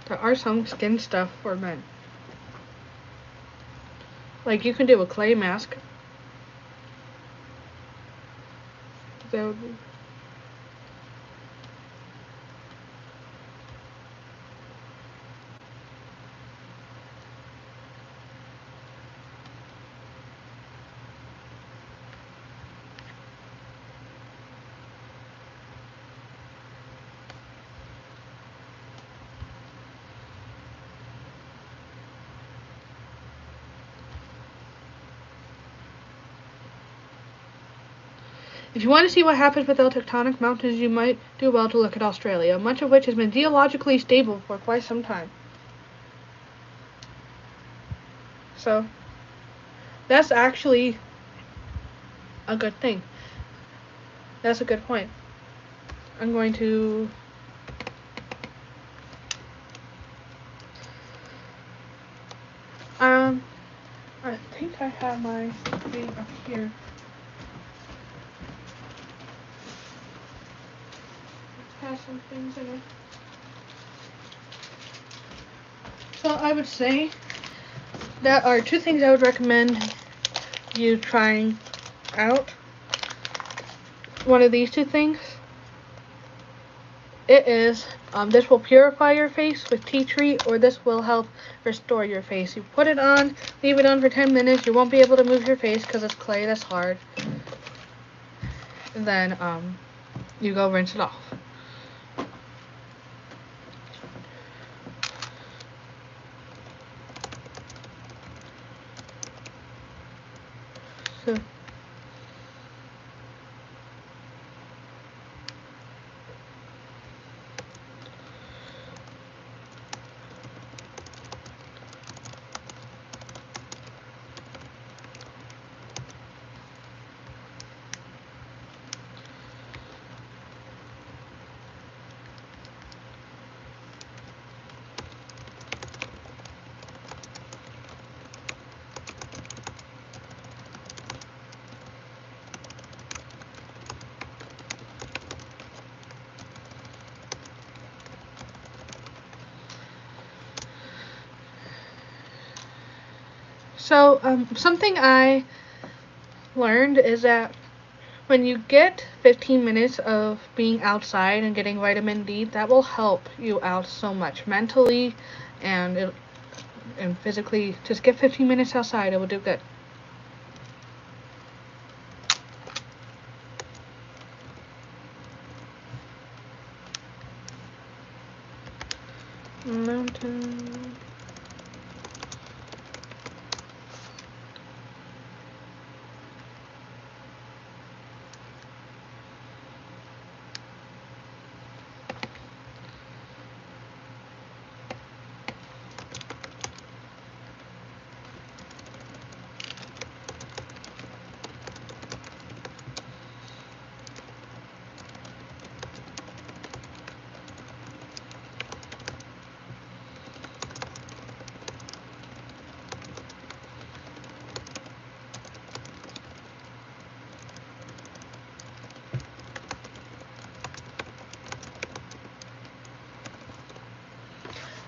there are some skin stuff for men. Like, you can do a clay mask. That would be. If you want to see what happens without tectonic mountains, you might do well to look at Australia, much of which has been geologically stable for quite some time. So, that's actually a good thing. That's a good point. I'm going to... I think I have my thing up here. It has some things in it. So I would say there are two things I would recommend you trying out. One of these two things. It is, this will purify your face with tea tree, or this will help restore your face. You put it on, leave it on for 10 minutes. You won't be able to move your face because it's clay, that's hard. And then, you go rinse it off. So, something I learned is that when you get 15 minutes of being outside and getting vitamin D, that will help you out so much mentally and physically. Just get 15 minutes outside, it will do good. Mountain.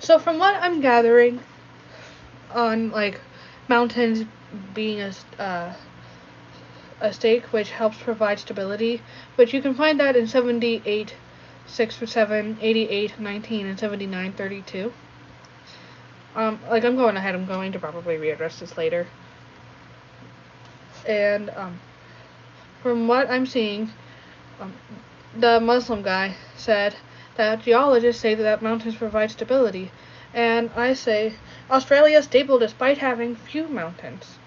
So from what I'm gathering on like mountains being a stake which helps provide stability, which you can find that in 78, 6 or 7, 88, 19, and 79, 32. Like I'm going ahead, I'm going to probably readdress this later. And from what I'm seeing, the Muslim guy said that geologists say that mountains provide stability, and I say Australia is stable despite having few mountains.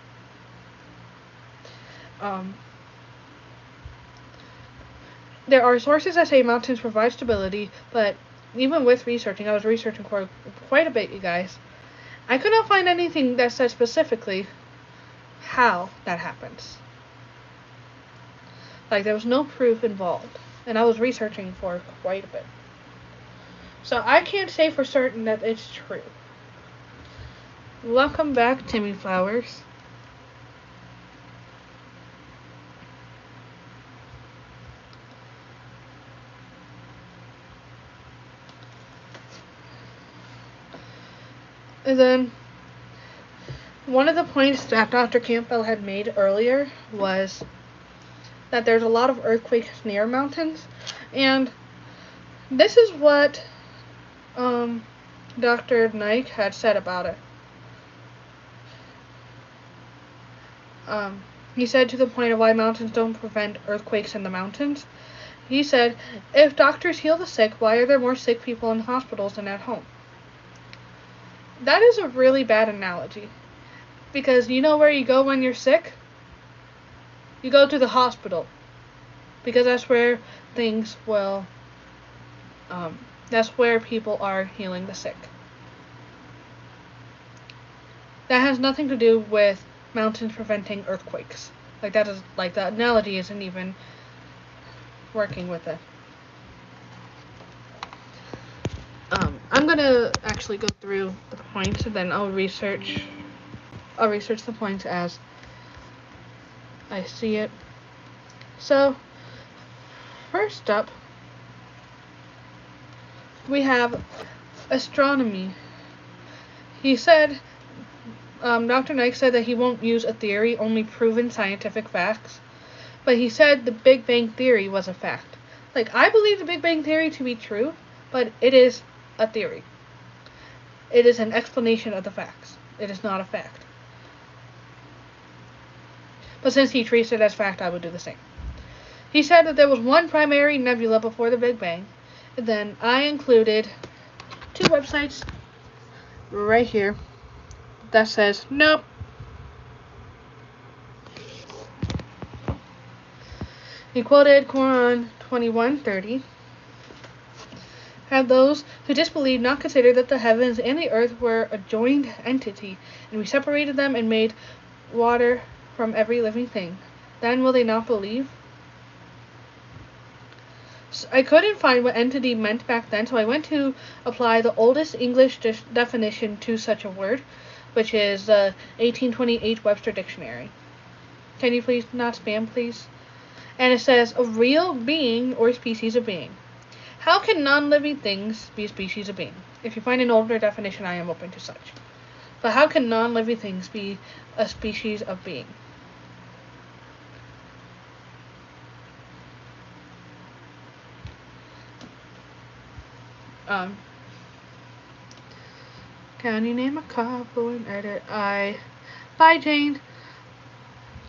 There are sources that say mountains provide stability, but even with researching, I was researching for quite a bit, you guys, I could not find anything that said specifically how that happens. Like, there was no proof involved, and I was researching for quite a bit. So I can't say for certain that it's true. Welcome back, Timmy Flowers. And then, one of the points that Dr. Campbell had made earlier was that there's a lot of earthquakes near mountains, and this is what Dr. Nike had said about it. He said to the point of why mountains don't prevent earthquakes in the mountains. He said, if doctors heal the sick, why are there more sick people in hospitals than at home? That is a really bad analogy. Because you know where you go when you're sick? You go to the hospital. Because that's where things will, that's where people are healing the sick. That has nothing to do with mountains preventing earthquakes. Like that is, like the analogy isn't even working with it. I'm gonna actually go through the points and then I'll research the points as I see it. So, first up, we have astronomy. He said, Dr. Nike said that he won't use a theory, only proven scientific facts. But he said the Big Bang Theory was a fact. Like, I believe the Big Bang Theory to be true, but it is a theory. It is an explanation of the facts. It is not a fact. But since he treats it as fact, I would do the same. He said that there was one primary nebula before the Big Bang. And then I included 2 websites right here that says nope. He quoted Quran 21:30. Had those who disbelieved not considered that the heavens and the earth were a joined entity, and we separated them and made water from every living thing. Then will they not believe? So I couldn't find what entity meant back then, so I went to apply the oldest English definition to such a word, which is the 1828 Webster Dictionary. Can you please not spam, please? And it says, a real being or species of being. How can non-living things be a species of being? If you find an older definition, I am open to such. But how can non-living things be a species of being? Can you name a couple and edit? Bye, Jane.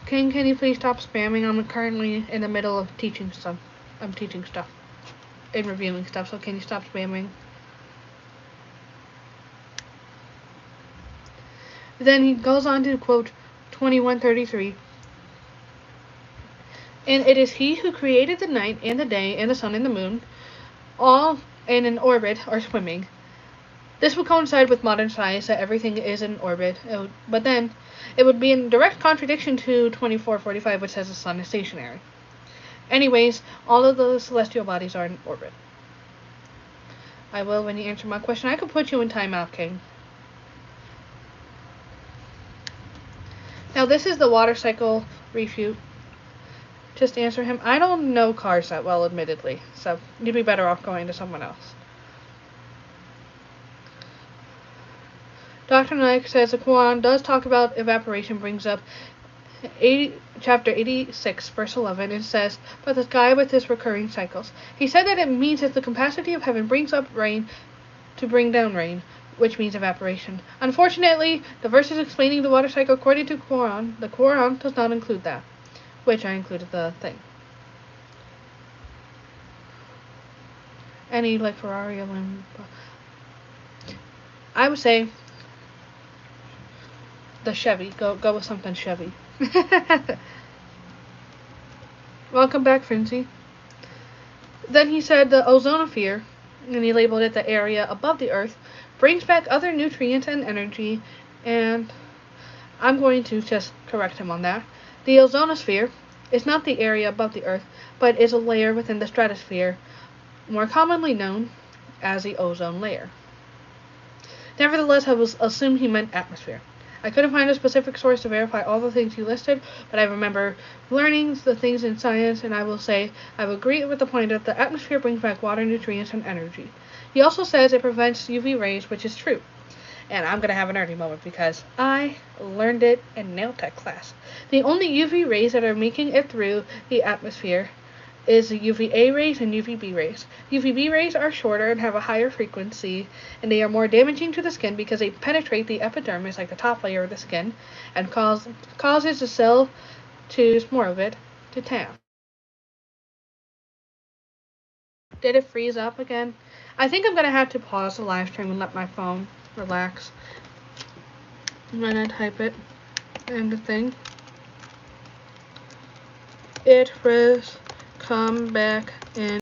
Can you please stop spamming? I'm currently in the middle of teaching stuff. I'm teaching stuff and reviewing stuff, so can you stop spamming? Then he goes on to quote 21:33. And it is he who created the night and the day and the sun and the moon, all in an orbit or swimming. This would coincide with modern science that everything is in orbit, but then it would be in direct contradiction to 24:45, which says the sun is stationary. Anyways, all of the celestial bodies are in orbit. I will when you answer my question. I could put you in timeout, King. Now this is the water cycle refute. Just answer him. I don't know cars that well, admittedly, so you'd be better off going to someone else. Dr. Naik says the Quran does talk about evaporation, brings up chapter 86, verse 11. It says, "But the sky with its recurring cycles." He said that it means that the capacity of heaven brings up rain to bring down rain, which means evaporation. Unfortunately, the verses explaining the water cycle according to the Quran does not include that, which I included the thing. Any like Ferrari or Lambo. I would say the Chevy. Go with something Chevy. Welcome back, Finzi. Then he said the ozonosphere, and he labeled it the area above the Earth, brings back other nutrients and energy, and I'm going to just correct him on that. The ozonosphere is not the area above the Earth, but is a layer within the stratosphere, more commonly known as the ozone layer. Nevertheless, I was assumed he meant atmosphere. I couldn't find a specific source to verify all the things he listed, but I remember learning the things in science, and I will say I would agree with the point that the atmosphere brings back water, nutrients, and energy. He also says it prevents UV rays, which is true. And I'm going to have an nerdy moment because I learned it in nail tech class. The only UV rays that are making it through the atmosphere is the UVA rays and UVB rays. UVB rays are shorter and have a higher frequency, and they are more damaging to the skin because they penetrate the epidermis, like the top layer of the skin, and causes the cell, more of it, to tan. Did it freeze up again? I think I'm going to have to pause the live stream and let my phone relax. When I type it in the thing. It froze. Come back in.